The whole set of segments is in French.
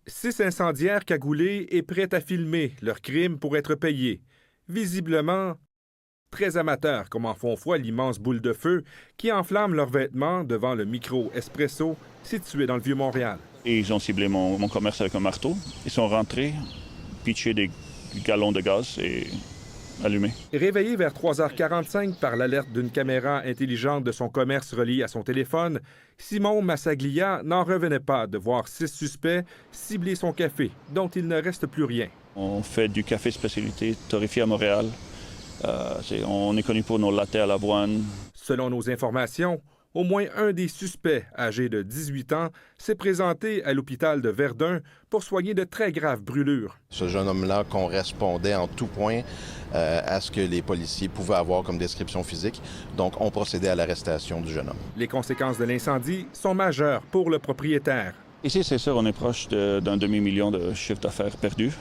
6 incendiaires cagoulés et prêts à filmer leur crime pour être payés. Visiblement, très amateurs, comme en font foi l'immense boule de feu qui enflamme leurs vêtements devant le micro Espresso situé dans le Vieux-Montréal. Et ils ont ciblé mon commerce avec un marteau. Ils sont rentrés, pitché des gallons de gaz et allumé. Réveillé vers 3h45 par l'alerte d'une caméra intelligente de son commerce relié à son téléphone, Simon Massaglia n'en revenait pas de voir 6 suspects cibler son café, dont il ne reste plus rien. On fait du café spécialité torréfié à Montréal. On est connu pour nos lattés à l'avoine. Selon nos informations, au moins un des suspects, âgé de 18 ans, s'est présenté à l'hôpital de Verdun pour soigner de très graves brûlures. Ce jeune homme-là correspondait en tout point à ce que les policiers pouvaient avoir comme description physique. Donc, on procédait à l'arrestation du jeune homme. Les conséquences de l'incendie sont majeures pour le propriétaire. Ici, c'est sûr, on est proche d'un demi-million de chiffre d'affaires perdu.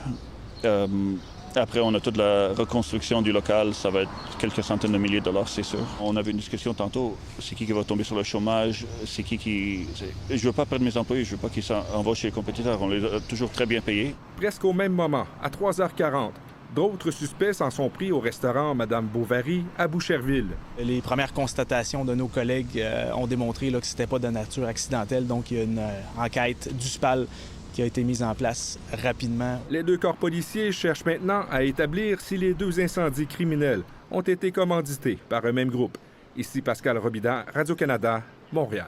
Après, on a toute la reconstruction du local. Ça va être quelques centaines de milliers de dollars, c'est sûr. On avait une discussion tantôt. C'est qui va tomber sur le chômage? C'est qui... Je veux pas perdre mes employés. Je veux pas qu'ils s'envoient chez les compétiteurs. On les a toujours très bien payés. Presque au même moment, à 3h40, d'autres suspects s'en sont pris au restaurant Madame Bovary à Boucherville. Les premières constatations de nos collègues ont démontré que c'était pas de nature accidentelle. Donc, il y a une enquête du SPAL qui a été mise en place rapidement. Les 2 corps policiers cherchent maintenant à établir si les 2 incendies criminels ont été commandités par un même groupe. Ici Pascal Robida, Radio-Canada, Montréal.